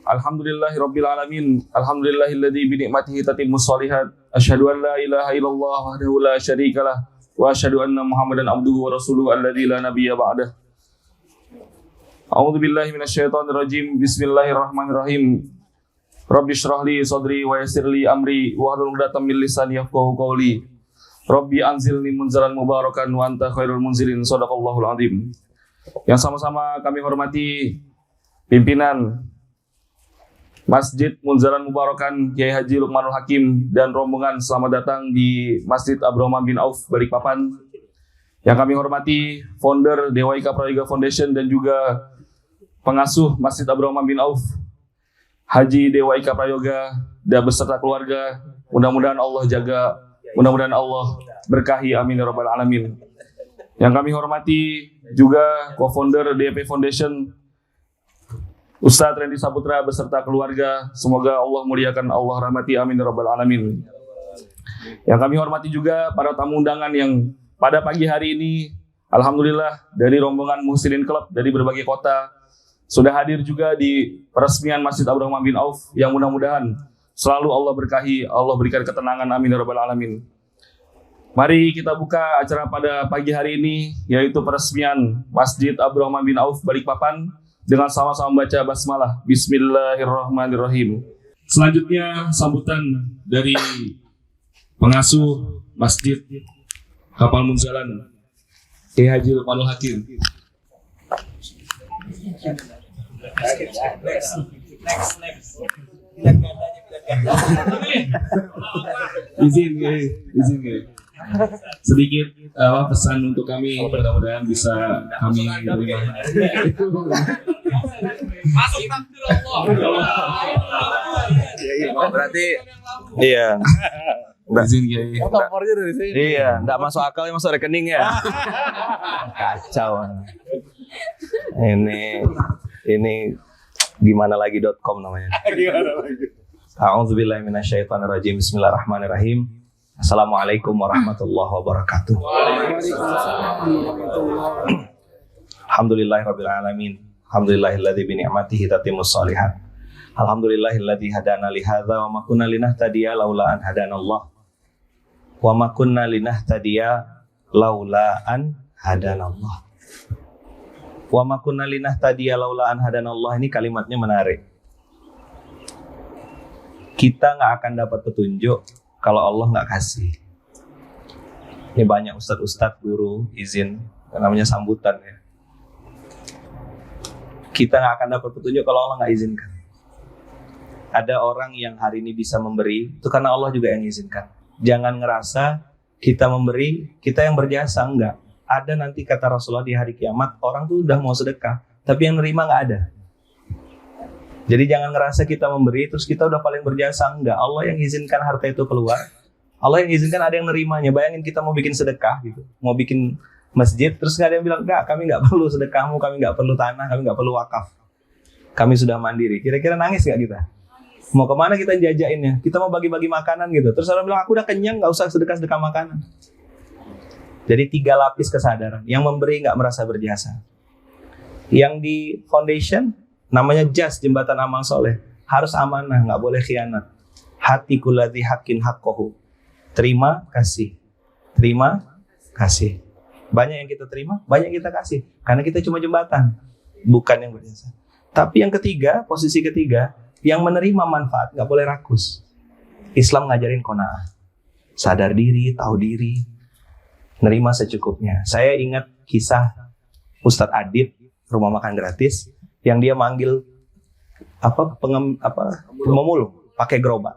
Alhamdulillahirabbil alamin. Alhamdulillahilladzi bi ni'matihi tatimmus shalihat. Asyhadu an la ilaha illallah wahdahu la syarikalah wa asyhadu anna Muhammadan abduhu wa rasuluhu alladzi la nabiyya ba'dah. A'udzu billahi minasyaitonir rajim. Bismillahirrahmanirrahim. Rabbi shrah li sadri wa yassir li amri wahlul 'uqdatam min lisani yafqahu qawli. Rabbi anzilni munzalan mubarakan wa anta khairul munzilin. Shadaqallahul azim. Yang sama-sama kami hormati pimpinan Masjid Munzalan Mubarakan Kiai Haji Lukmanul Hakim dan rombongan selamat datang di Masjid Abdurrahman bin Auf Balikpapan. Yang kami hormati founder Dewaika Prayoga Foundation dan juga pengasuh Masjid Abdurrahman bin Auf Haji Dewaika Prayoga dan beserta keluarga. Mudah-mudahan Allah jaga, mudah-mudahan Allah berkahi, amin ya rabbal alamin. Yang kami hormati juga co-founder DP Foundation Ustadz Randy Saputra beserta keluarga, semoga Allah muliakan, Allah rahmati, amin ya rabbal alamin. Yang kami hormati juga para tamu undangan yang pada pagi hari ini, alhamdulillah dari rombongan Muhsinin Club dari berbagai kota sudah hadir juga di peresmian Masjid Abdurrahman bin Auf, yang mudah-mudahan selalu Allah berkahi, Allah berikan ketenangan, amin ya rabbal alamin. Mari kita buka acara pada pagi hari ini, yaitu peresmian Masjid Abdurrahman bin Auf Balikpapan dengan sama-sama membaca basmalah. Bismillahirrahmanirrahim. Selanjutnya sambutan dari pengasuh Masjid Kapal Munzalan Kiai Haji Lukmanul Hakim. Izin Kiai. Sedikit pesan untuk kami, mudah-mudahan bisa kami terima. Masuk takdir Allah. Berarti iya. Izin Kiai. Kompornya dari sini. Iya, enggak masuk akal ya, masuk rekening ya. Kacau. Ini gimana lagi.com namanya. Gimana lagi? A'udzubillahi minasyaitonirrajim. Bismillahirrahmanirrahim. Assalamualaikum warahmatullahi wabarakatuh. Alhamdulillahirabbil alamin. Alhamdulillahilladzi bi ni'matihi tatimmus shalihat. Alhamdulillahilladzi hadana li hadza wa ma kunna linahtadiya laula an hadanallah. Wa ma kunna linahtadiya laula an hadanallah. Wa ma kunna linahtadiya laula an hadanallah, ini kalimatnya menarik. Kita nggak akan dapat petunjuk kalau Allah nggak kasih. Ini banyak ustadz-ustadz, guru, izin, namanya sambutan ya. Kita nggak akan dapat petunjuk kalau Allah nggak izinkan. Ada orang yang hari ini bisa memberi, itu karena Allah juga yang izinkan. Jangan ngerasa kita memberi, kita yang berjasa, enggak. Ada nanti kata Rasulullah di hari kiamat, orang tuh udah mau sedekah, tapi yang nerima nggak ada. Jadi jangan ngerasa kita memberi terus kita udah paling berjasa, enggak. Allah yang izinkan harta itu keluar. Allah yang izinkan ada yang nerimanya. Bayangin kita mau bikin sedekah gitu, mau bikin masjid, terus nggak ada yang bilang, enggak, kami nggak perlu sedekahmu, kami nggak perlu tanah, kami nggak perlu wakaf, kami sudah mandiri. Kira-kira nangis nggak kita? Mau kemana kita jajainnya? Kita mau bagi-bagi makanan gitu. Terus orang bilang, aku udah kenyang, nggak usah sedekah makanan. Jadi 3 lapis kesadaran. Yang memberi nggak merasa berjasa. Yang di foundation namanya jas, jembatan amal soleh, harus amanah, nggak boleh khianat. Hati kulladzi haqqin haqqahu. Terima kasih, terima kasih. Banyak yang kita terima, banyak yang kita kasih, karena kita cuma jembatan, bukan yang berjasa. Tapi yang ketiga, posisi ketiga, yang menerima manfaat nggak boleh rakus. Islam ngajarin qanaah, sadar diri, tahu diri, nerima secukupnya. Saya ingat kisah Ustadz Adib, rumah makan gratis, yang dia manggil pemulung pakai gerobak.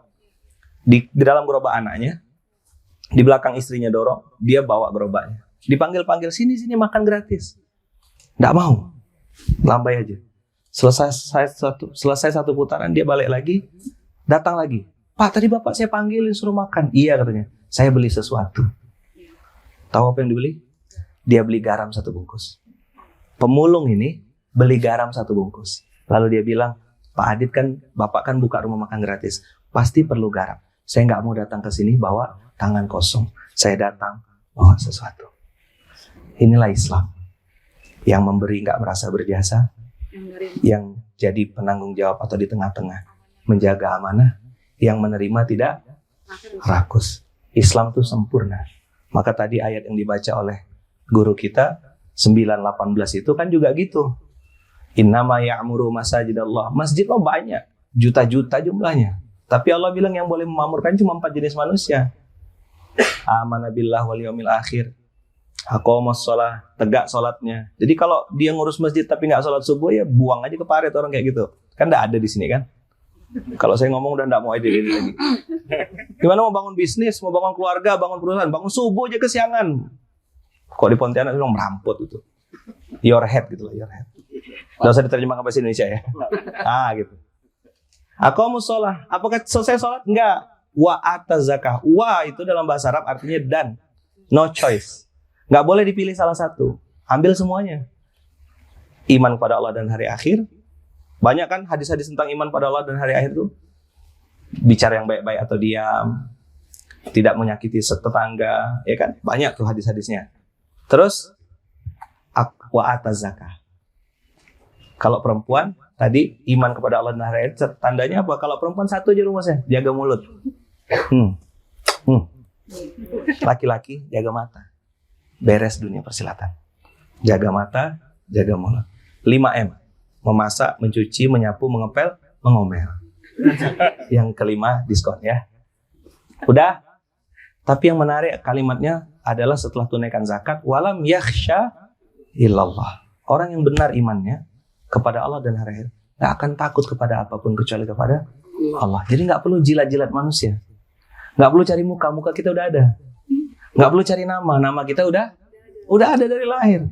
Di dalam gerobak anaknya, di belakang istrinya dorong, dia bawa gerobaknya. Dipanggil-panggil, sini makan gratis. Nggak mau, lambai aja. Selesai satu putaran, dia balik lagi, datang lagi. Pak, tadi bapak saya panggilin suruh makan. Iya katanya, saya beli sesuatu. Tahu apa yang dibeli? Dia beli garam 1 bungkus. Pemulung ini beli garam 1 bungkus. Lalu dia bilang, Pak Adit kan, bapak kan buka rumah makan gratis, pasti perlu garam. Saya nggak mau datang ke sini bawa tangan kosong. Saya datang bawa sesuatu. Inilah Islam. Yang memberi nggak merasa berjasa, yang jadi penanggung jawab atau di tengah-tengah, menjaga amanah, yang menerima tidak rakus. Islam itu sempurna. Maka tadi ayat yang dibaca oleh guru kita 9:18 itu kan juga gitu. Innama ya'muru masajidallah. Masjid lo banyak, juta-juta jumlahnya. Tapi Allah bilang yang boleh memamurkan cuma 4 jenis manusia. Amana billah wal yaumil akhir. Aqamas shalah, tegak salatnya. Jadi kalau dia ngurus masjid tapi nggak salat subuh, ya buang aja ke parit orang kayak gitu. Kan nggak ada di sini kan? Kalau saya ngomong udah nggak mau edit lagi. Gimana mau bangun bisnis, mau bangun keluarga, bangun perusahaan, bangun subuh aja kesiangan. Kok di Pontianak bilang merampot gitu. Your head gitu lah, your head. Nggak usah diterjemahkan bahasa Indonesia ya. Gitu. Aqamus shalah. Apakah selesai salat? Enggak. Wa ataz zakah. Wa itu dalam bahasa Arab artinya dan. No choice. Nggak boleh dipilih salah satu. Ambil semuanya. Iman kepada Allah dan hari akhir. Banyak kan hadis-hadis tentang iman pada Allah dan hari akhir itu. Bicara yang baik-baik atau diam. Tidak menyakiti tetangga. Ya kan? Banyak tuh hadis-hadisnya. Terus. Wa ataz zakah. Kalau perempuan, tadi iman kepada Allah dan hari akhir. Tandanya apa? Kalau perempuan satu aja rumusnya. Jaga mulut. Laki-laki jaga mata. Beres dunia persilatan. Jaga mata, jaga mulut. 5M. Memasak, mencuci, menyapu, mengepel, mengomel. Yang kelima, diskon ya. Udah. Tapi yang menarik kalimatnya adalah setelah tunaikan zakat. Walam yakhsha illallah. Orang yang benar imannya kepada Allah dan hari akhir gak akan takut kepada apapun kecuali kepada Allah. Jadi gak perlu jilat-jilat manusia. Gak perlu cari muka. Muka kita udah ada. Nggak perlu cari nama, nama kita udah ada dari lahir.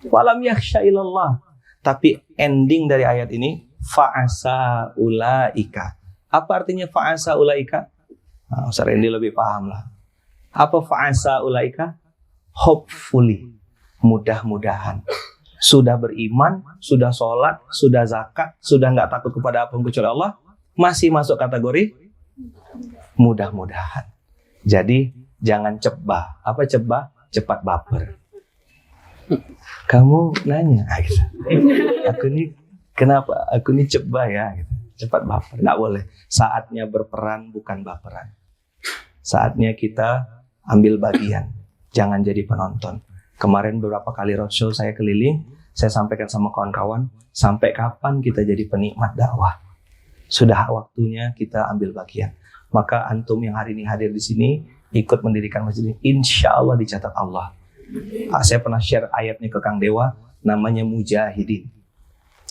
Walam yakhsha ilallah. Tapi ending dari ayat ini fa'asa ulaika. Apa artinya fa'asa ulaika? Nah, Ustaz Randy lebih paham lah. Apa fa'asa ulaika? Hopefully, mudah-mudahan sudah beriman, sudah sholat, sudah zakat, sudah nggak takut kepada apapun kecuali Allah, masih masuk kategori mudah-mudahan. Jadi jangan cebah. Apa cebah? Cepat baper. Kamu nanya, gitu. Aku nih kenapa? Aku nih cebah ya. Gitu. Cepat baper. Nggak boleh. Saatnya berperan bukan baperan. Saatnya kita ambil bagian. Jangan jadi penonton. Kemarin beberapa kali roadshow saya keliling, saya sampaikan sama kawan-kawan, sampai kapan kita jadi penikmat dakwah? Sudah waktunya kita ambil bagian. Maka antum yang hari ini hadir di sini, ikut mendirikan masjid ini, insya Allah dicatat Allah. Saya pernah share ayatnya ke Kang Dewa, namanya Mujahidin.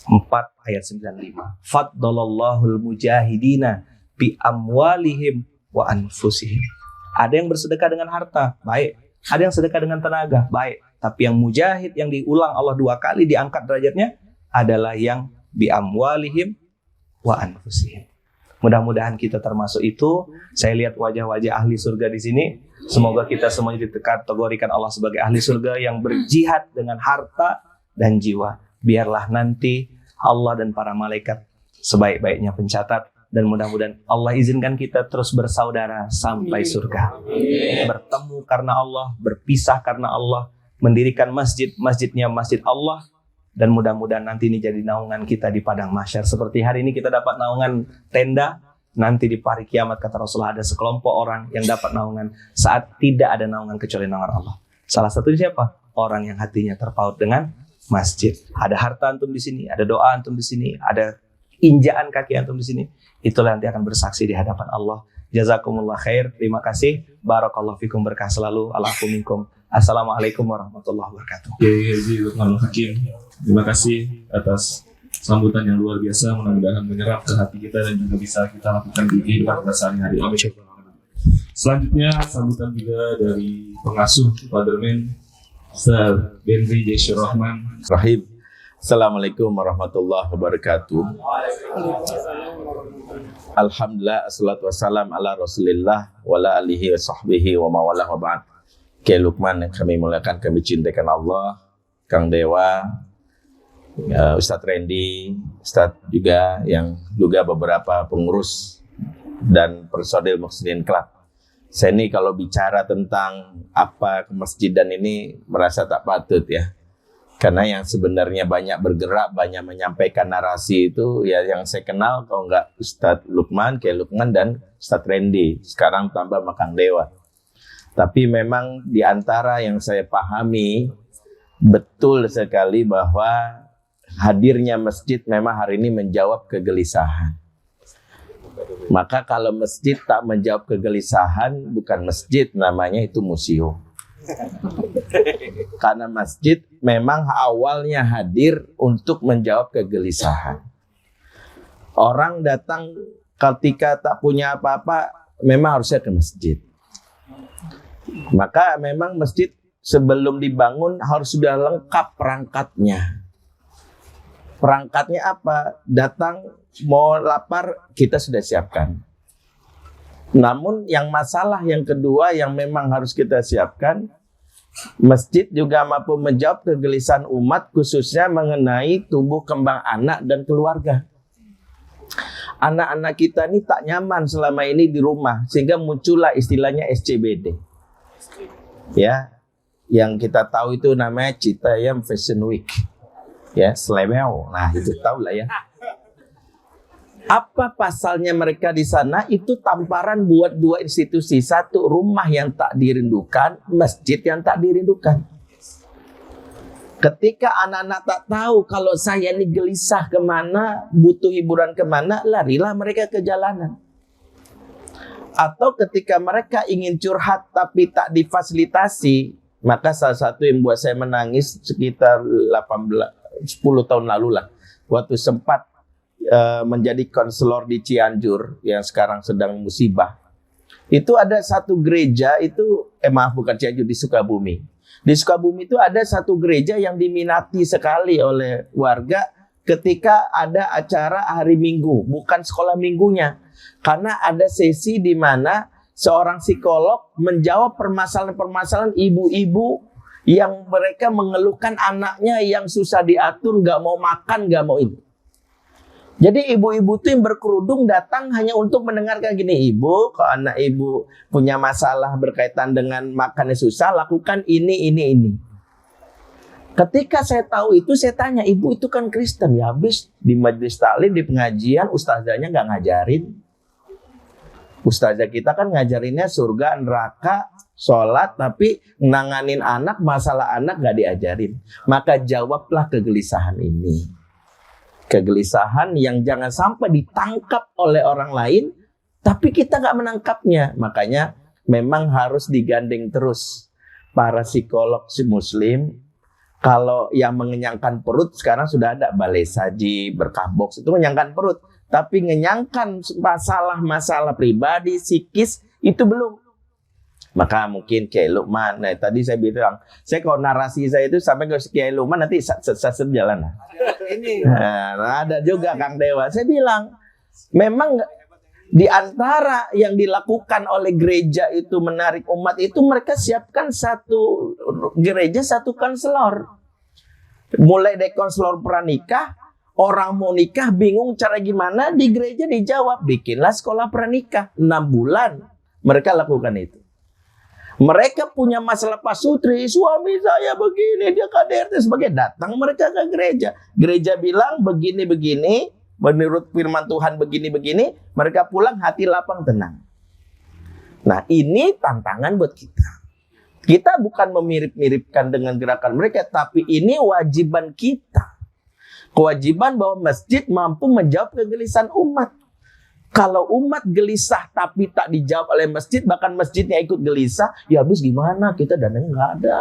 4 ayat 95. Faddalallahul mujahidina bi amwalihim wa anfusihim. Ada yang bersedekah dengan harta, baik. Ada yang sedekah dengan tenaga, baik. Tapi yang mujahid yang diulang Allah 2 kali diangkat derajatnya adalah yang bi amwalihim wa anfusihim. Mudah-mudahan kita termasuk itu. Saya lihat wajah-wajah ahli surga di sini. Semoga kita semuanya dikategorikan Allah sebagai ahli surga yang berjihad dengan harta dan jiwa. Biarlah nanti Allah dan para malaikat sebaik-baiknya pencatat. Dan mudah-mudahan Allah izinkan kita terus bersaudara sampai surga. Bertemu karena Allah, berpisah karena Allah, mendirikan masjid, masjidnya masjid Allah. Dan mudah-mudahan nanti ini jadi naungan kita di padang mahsyar. Seperti hari ini kita dapat naungan tenda, nanti di hari kiamat kata Rasulullah ada sekelompok orang yang dapat naungan saat tidak ada naungan kecuali naungan Allah. Salah satunya siapa? Orang yang hatinya terpaut dengan masjid. Ada harta antum di sini, ada doa antum di sini, ada injaan kaki antum di sini. Itulah nanti akan bersaksi di hadapan Allah. Jazakumullah khair. Terima kasih. Barakallahu fikum, berkah selalu. Alafu minkum. Assalamualaikum warahmatullahi wabarakatuh. Kiai Haji Lukman Hakim, terima kasih atas sambutan yang luar biasa. Mudah-mudahan menyerap ke hati kita dan juga bisa kita lakukan di kehidupan kita sehari-hari. Selanjutnya sambutan juga dari pengasuh Fatherman Ustaz Benri Jaishur Rahman. Rahim. Assalamualaikum warahmatullahi wabarakatuh. Alhamdulillah, assalatu wassalam ala rasulillah wa ala alihi wa sahbihi wa mawalah wa ba'd. Kiai Lukman yang kami muliakan, kami cintakan Allah, Kang Dewa, Ustadz Randy, Ustadz juga yang juga beberapa pengurus dan personil Muslimin Club. Saya ini kalau bicara tentang apa kemasjidan ini merasa tak patut ya. Karena yang sebenarnya banyak bergerak, banyak menyampaikan narasi itu ya yang saya kenal kalau nggak Ustadz Lukman, Kiai Lukman dan Ustadz Randy. Sekarang tambah Makang Dewa. Tapi memang di antara yang saya pahami betul sekali bahwa hadirnya masjid memang hari ini menjawab kegelisahan. Maka kalau masjid tak menjawab kegelisahan, bukan masjid, namanya itu museum. Karena masjid memang awalnya hadir untuk menjawab kegelisahan. Orang datang ketika tak punya apa-apa, memang harusnya ke masjid. Maka memang masjid sebelum dibangun harus sudah lengkap perangkatnya. Perangkatnya apa? Datang mau lapar, kita sudah siapkan. Namun yang masalah yang kedua yang memang harus kita siapkan, masjid juga mampu menjawab kegelisahan umat khususnya mengenai tumbuh kembang anak dan keluarga. Anak-anak kita ini tak nyaman selama ini di rumah sehingga muncullah istilahnya SCBD. Ya, yang kita tahu itu namanya Citayam Fashion Week. Ya, Slebeo. Nah, itu tahu lah ya. Apa pasalnya mereka di sana? Itu tamparan buat dua institusi. Satu, rumah yang tak dirindukan, masjid yang tak dirindukan. Ketika anak-anak tak tahu kalau saya ini gelisah kemana, butuh hiburan kemana, larilah mereka ke jalanan. Atau ketika mereka ingin curhat tapi tak difasilitasi, maka salah satu yang buat saya menangis sekitar 10 tahun lalu lah. Waktu sempat menjadi konselor di Cianjur yang sekarang sedang musibah. Itu ada satu gereja itu, bukan Cianjur, di Sukabumi. Di Sukabumi itu ada satu gereja yang diminati sekali oleh warga ketika ada acara hari Minggu, bukan sekolah minggunya. Karena ada sesi di mana seorang psikolog menjawab permasalahan-permasalahan ibu-ibu yang mereka mengeluhkan anaknya yang susah diatur, nggak mau makan, nggak mau ini. Jadi ibu-ibu itu yang berkerudung datang hanya untuk mendengarkan gini, ibu, kalau anak ibu punya masalah berkaitan dengan makannya susah, lakukan ini. Ketika saya tahu itu, saya tanya, ibu itu kan Kristen, ya habis di majelis taklim, di pengajian, ustazahnya nggak ngajarin. Ustazah kita kan ngajarinnya surga, neraka, sholat, tapi nanganin anak, masalah anak nggak diajarin. Maka jawablah kegelisahan ini. Kegelisahan yang jangan sampai ditangkap oleh orang lain, tapi kita nggak menangkapnya. Makanya memang harus digandeng terus para psikolog muslim. Kalau yang mengenyangkan perut, sekarang sudah ada balai saji, berkah box, itu mengenyangkan perut. Tapi mengenyangkan masalah-masalah pribadi, psikis, itu belum. Maka mungkin Kiai Lukman, nah tadi saya bilang, saya kalau narasi saya itu sampai ke Kiai Lukman nanti jalan. Nah, ada juga Kang Dewa. Saya bilang, memang di antara yang dilakukan oleh gereja itu menarik umat itu mereka siapkan satu gereja, satu konselor. Mulai dari konselor pranikah, orang mau nikah bingung cara gimana, di gereja dijawab, bikinlah sekolah pranikah 6 bulan. Mereka lakukan itu. Mereka punya masalah pasutri, suami saya begini, dia KDRT sebagai, datang mereka ke gereja. Gereja bilang begini-begini, menurut firman Tuhan begini-begini, mereka pulang hati lapang tenang. Nah, ini tantangan buat kita. Kita bukan memirip-miripkan dengan gerakan mereka, tapi ini wajiban kita. Kewajiban bahwa masjid mampu menjawab kegelisahan umat. Kalau umat gelisah tapi tak dijawab oleh masjid, bahkan masjidnya ikut gelisah, ya habis gimana? Kita dananya nggak ada.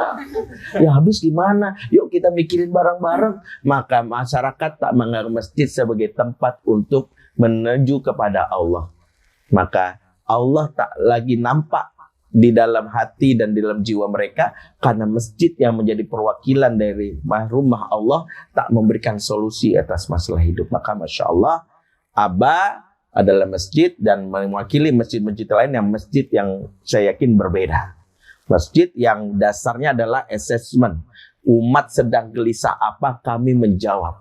Ya habis gimana? Yuk kita mikirin bareng-bareng. Maka masyarakat tak menganggap masjid sebagai tempat untuk menuju kepada Allah. Maka Allah tak lagi nampak di dalam hati dan di dalam jiwa mereka, karena masjid yang menjadi perwakilan dari rumah Allah tak memberikan solusi atas masalah hidup. Maka Masya Allah, Aba adalah masjid dan mewakili masjid-masjid lain yang masjid yang saya yakin berbeda. Masjid yang dasarnya adalah assessment. Umat sedang gelisah apa, kami menjawab.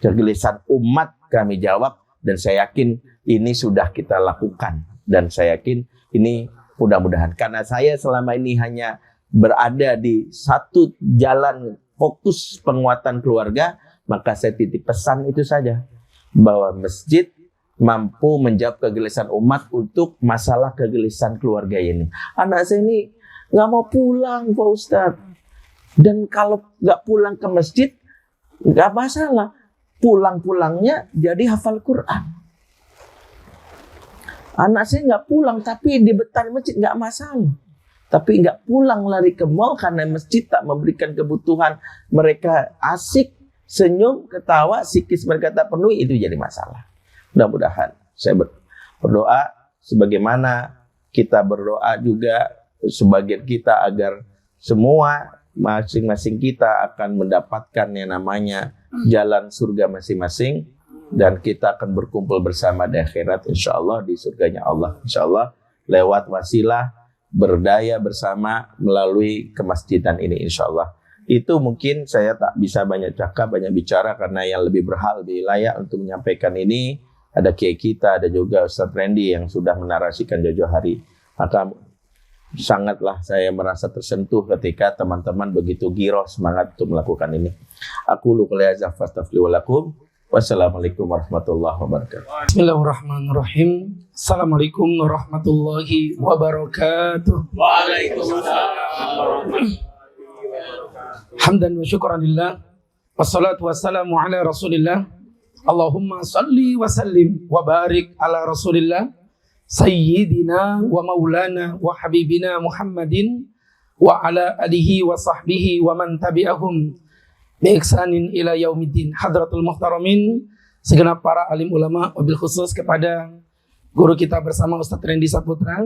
Kegelisahan umat kami jawab, dan saya yakin ini sudah kita lakukan. Dan saya yakin ini mudah-mudahan. Karena saya selama ini hanya berada di satu jalan fokus penguatan keluarga, maka saya titip pesan itu saja, bahwa masjid mampu menjawab kegelisahan umat untuk masalah kegelisahan keluarga ini. Anak saya ini nggak mau pulang, Pak Ustadz. Dan kalau nggak pulang ke masjid, nggak masalah. Pulang-pulangnya jadi hafal Quran. Anak saya nggak pulang, tapi di betah masjid nggak masalah. Tapi nggak pulang lari ke mall karena masjid tak memberikan kebutuhan mereka asik, senyum, ketawa, psikis mereka tak penuhi, itu jadi masalah. Mudah-mudahan saya berdoa sebagaimana kita berdoa juga sebagian kita agar semua masing-masing kita akan mendapatkan yang namanya jalan surga masing-masing, dan kita akan berkumpul bersama di akhirat insyaallah di surganya Allah insyaallah lewat wasilah berdaya bersama melalui kemasjidan ini insyaallah. Itu mungkin saya tak bisa banyak cakap, banyak bicara karena yang lebih berhak, lebih layak untuk menyampaikan ini ada kiai kita, ada juga Ustadz Randy yang sudah menarasikan jauh-jauh hari. Maka sangatlah saya merasa tersentuh ketika teman-teman begitu giroh semangat untuk melakukan ini. Aku lupa lihat fastaghfiru walakum. Wassalamualaikum warahmatullahi wabarakatuh. Bismillahirrahmanirrahim. Assalamualaikum warahmatullahi wabarakatuh. Waalaikumsalam. Hamdan wa syukran lillah. Wassalatu wassalamu ala rasulillah. Allahumma salli wa sallim wa barik ala rasulillah Sayyidina wa maulana wa habibina Muhammadin wa ala alihi wa sahbihi wa man tabi'ahum bi ihsanin ila yaumiddin. Hadratul muhtaramin, segenap para alim ulama, wabil khusus kepada guru kita bersama Ustadz Randy Saputra,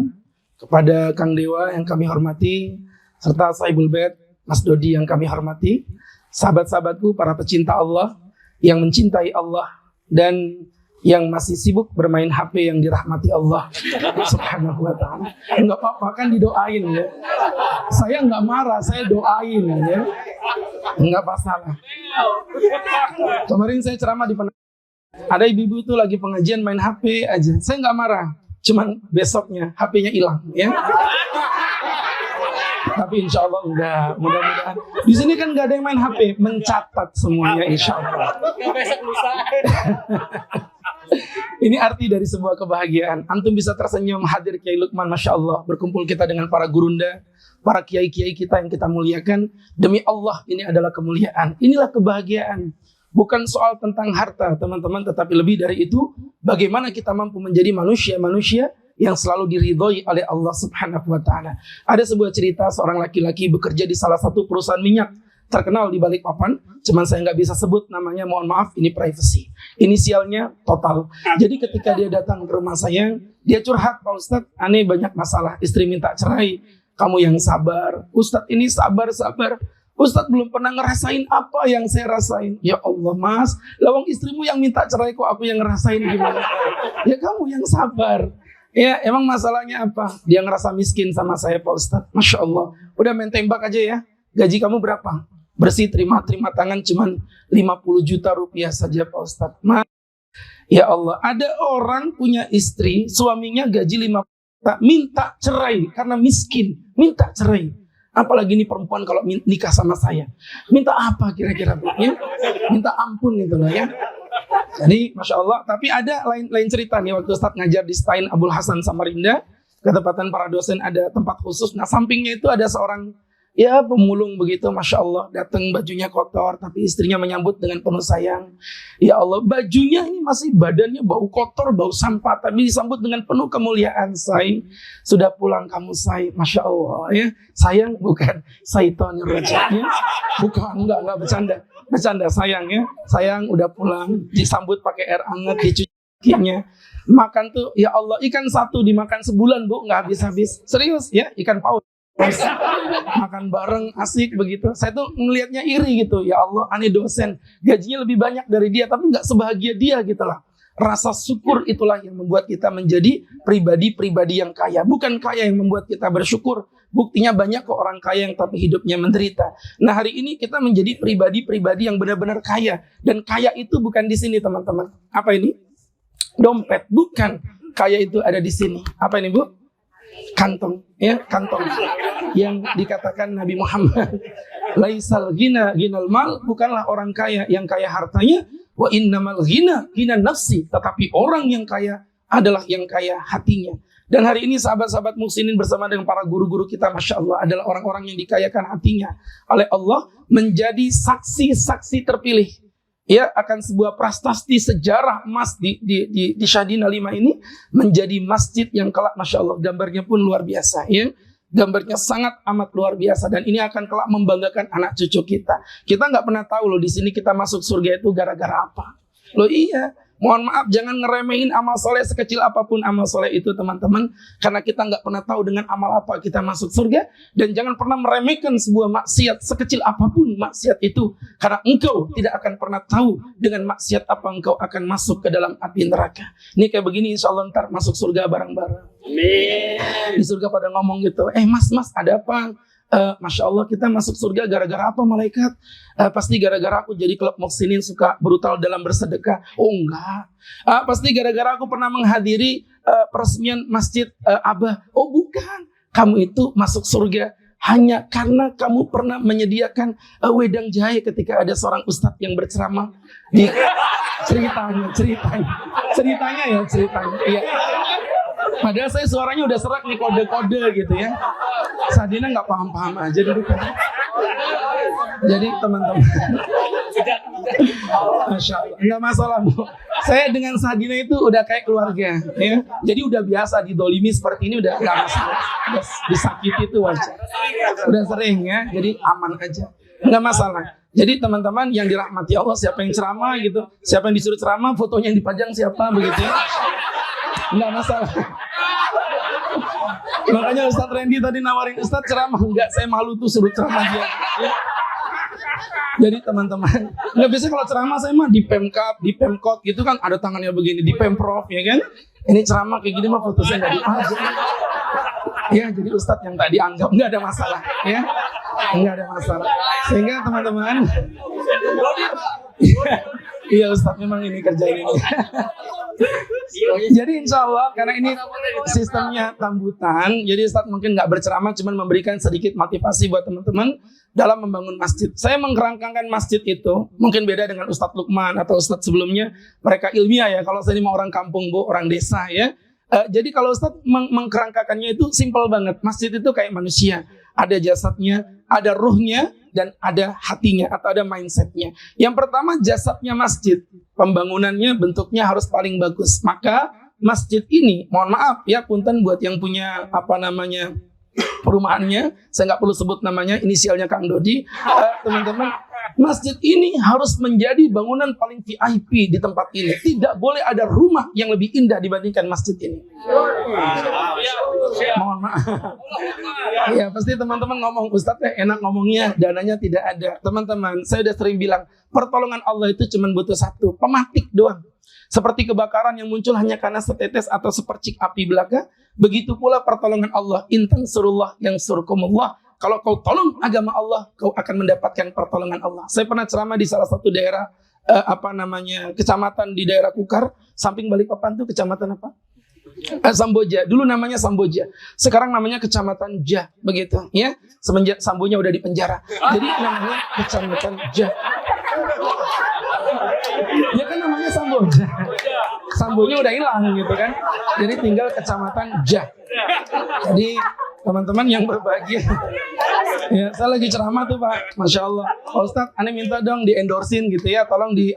kepada Kang Dewa yang kami hormati, serta Sahibul Bait Mas Dodi yang kami hormati, sahabat-sahabatku para pecinta Allah yang mencintai Allah dan yang masih sibuk bermain HP yang dirahmati Allah Subhanahu wa ta'ala. Enggak apa-apa, kan didoain ya. Saya enggak marah, saya doain ya. Enggak masalah. Kemarin saya ceramah di ada ibu-ibu itu lagi pengajian main HP aja. Saya enggak marah, cuman besoknya HP-nya hilang ya. Tapi insya Allah enggak, mudah-mudahan. Di sini kan enggak ada yang main HP, mencatat semuanya insya Allah. Besok lusa. Ini arti dari sebuah kebahagiaan. Antum bisa tersenyum hadir Kiai Lukman, Masya Allah. Berkumpul kita dengan para gurunda, para kiai-kiai kita yang kita muliakan. Demi Allah, ini adalah kemuliaan. Inilah kebahagiaan. Bukan soal tentang harta, teman-teman. Tetapi lebih dari itu, bagaimana kita mampu menjadi manusia-manusia yang selalu diridhoi oleh Allah Subhanahu wa ta'ala. Ada sebuah cerita seorang laki-laki bekerja di salah satu perusahaan minyak terkenal di Balikpapan, cuman saya nggak bisa sebut namanya, mohon maaf, ini privacy. Inisialnya Total. Jadi ketika dia datang ke rumah saya, dia curhat, Pak Ustadz, aneh banyak masalah, istri minta cerai, kamu yang sabar. Ustadz ini sabar. Ustadz belum pernah ngerasain apa yang saya rasain. Ya Allah mas, lawang istrimu yang minta cerai kok aku yang ngerasain gimana? Ya kamu yang sabar. Ya emang masalahnya apa? Dia ngerasa miskin sama saya Pak Ustadz. Masya Allah, udah main tembak aja ya. Gaji kamu berapa? Bersih terima tangan cuman 50 juta rupiah saja Pak Ustadz. Ya Allah, ada orang punya istri, suaminya gaji 50 juta, minta cerai karena miskin, minta cerai. Apalagi ini perempuan kalau nikah sama saya. Minta apa kira-kira Bu? Ya? Minta ampun gitu loh ya. Jadi Masya Allah, tapi ada lain cerita nih waktu Ustadz ngajar di Stein Abdul Hasan Samarinda, ketempatan para dosen ada tempat khusus. Nah sampingnya itu ada seorang ya pemulung begitu, Masya Allah, datang bajunya kotor, tapi istrinya menyambut dengan penuh sayang. Ya Allah, bajunya ini masih badannya bau kotor, bau sampah, tapi disambut dengan penuh kemuliaan. Say, sudah pulang kamu say, Masya Allah ya. Sayang bukan Syaitonir Rajim ya. Bukan, enggak bercanda sayang ya. Sayang udah pulang, disambut pakai air hangat, dicuci kakinya. Makan tuh, ya Allah, ikan satu dimakan sebulan Bu, nggak habis-habis. Serius ya, ikan paus. Makan bareng asik begitu. Saya tuh ngelihatnya iri gitu. Ya Allah, aneh dosen, gajinya lebih banyak dari dia tapi nggak sebahagia dia gitu lah. Rasa syukur itulah yang membuat kita menjadi pribadi-pribadi yang kaya. Bukan kaya yang membuat kita bersyukur. Buktinya banyak kok orang kaya yang tapi hidupnya menderita. Nah hari ini kita menjadi pribadi-pribadi yang benar-benar kaya. Dan kaya itu bukan di sini teman-teman. Apa ini? Dompet. Bukan. Kaya itu ada di sini. Apa ini Bu? Kantong, ya kantong yang dikatakan Nabi Muhammad Laisal ghina ghinal mal, bukanlah orang kaya yang kaya hartanya, wa innamal ghina ghinan nafsi, tetapi orang yang kaya adalah yang kaya hatinya. Dan hari ini sahabat-sahabat muslimin bersama dengan para guru-guru kita, Masya Allah, adalah orang-orang yang dikayakan hatinya oleh Allah, menjadi saksi-saksi terpilih ya akan sebuah prasasti sejarah emas di Syadina 5 ini, menjadi masjid yang kelak, Masya Allah, gambarnya pun luar biasa ya. Gambarnya sangat amat luar biasa, dan ini akan kelak membanggakan anak cucu kita. Kita nggak pernah tahu loh di sini kita masuk surga itu gara-gara apa. Loh iya, mohon maaf, jangan ngeremehin amal soleh sekecil apapun amal soleh itu teman-teman, karena kita nggak pernah tahu dengan amal apa kita masuk surga. Dan jangan pernah meremehkan sebuah maksiat sekecil apapun maksiat itu, karena engkau tidak akan pernah tahu dengan maksiat apa engkau akan masuk ke dalam api neraka. Ini kayak begini, insya Allah ntar masuk surga bareng-bareng. Amin. Di surga pada ngomong gitu, mas ada apa? Masya Allah, kita masuk surga gara-gara apa malaikat? Pasti gara-gara aku jadi klub muslimin suka brutal dalam bersedekah. Oh enggak. Pasti gara-gara aku pernah menghadiri peresmian masjid Abah. Oh bukan. Kamu itu masuk surga hanya karena kamu pernah menyediakan wedang jahe ketika ada seorang ustadz yang berceramah di ceritanya. Iya. Padahal saya suaranya udah serak nih, kode-kode gitu ya. Sadina nggak paham-paham aja dulu. Jadi teman-teman, Masya Allah, nggak masalah Bu. Saya dengan Sadina itu udah kayak keluarga ya. Jadi udah biasa didolimi seperti ini, udah nggak masalah. Udah disakiti itu wajar. Udah sering ya, jadi aman aja. Nggak masalah. Jadi teman-teman yang dirahmati Allah, siapa yang ceramah gitu, siapa yang disuruh ceramah, fotonya yang dipajang siapa begitu ya. Nggak masalah. Makanya Ustadz Randy tadi nawarin Ustadz ceramah, enggak, saya malu tuh suruh ceramah dia ya. Jadi teman-teman, nggak biasa kalau ceramah saya mah di Pemkab, di Pemkot gitu kan ada tangannya begini, di Pemprov ya kan. Ini ceramah kayak gini mah foto saya nggak dipajang. Ya jadi Ustadz yang tak dianggap, nggak ada masalah ya, nggak ada masalah. Sehingga teman-teman, iya Ustadz memang ini kerjain ini. Jadi insya Allah karena ini sistemnya tambutan, jadi Ustadz mungkin nggak berceramah, cuman memberikan sedikit motivasi buat teman-teman dalam membangun masjid. Saya mengkerangkakan masjid itu mungkin beda dengan Ustadz Lukman atau Ustadz sebelumnya, mereka ilmiah ya. Kalau saya ini mau orang kampung Bu, orang desa ya. Jadi kalau Ustadz mengkerangkakannya itu simpel banget. Masjid itu kayak manusia, ada jasadnya, ada ruhnya, dan ada hatinya atau ada mindsetnya. Yang pertama jasadnya masjid, pembangunannya bentuknya harus paling bagus. Maka masjid ini, mohon maaf ya punten buat yang punya perumahannya, saya nggak perlu sebut namanya, inisialnya Kang Dodi, teman-teman, masjid ini harus menjadi bangunan paling VIP di tempat ini. Tidak boleh ada rumah yang lebih indah dibandingkan masjid ini. Mohon maaf. Ya pasti teman-teman ngomong, Ustadz enak ngomongnya, dananya tidak ada. Teman-teman, saya udah sering bilang, pertolongan Allah itu cuma butuh satu, pematik doang. Seperti kebakaran yang muncul hanya karena setetes atau sepercik api belaka, begitu pula pertolongan Allah. Intan surullah yang surkumullah. Kalau kau tolong agama Allah, kau akan mendapatkan pertolongan Allah. Saya pernah ceramah di salah satu daerah, kecamatan di daerah Kukar, samping Balikpapan tuh kecamatan apa? Samboja. Dulu namanya Samboja. Sekarang namanya Kecamatan Jah, begitu ya. Semenjak Sambonya udah di penjara. Jadi namanya Kecamatan Jah. Ya kan namanya Samboja. Sambonya udah hilang gitu kan. Jadi tinggal Kecamatan Jah. Jadi teman-teman yang berbahagia, ya saya lagi ceramah tuh Pak, Masya Allah, Pak Ustadz, aneh minta dong di endorsein gitu ya, tolong di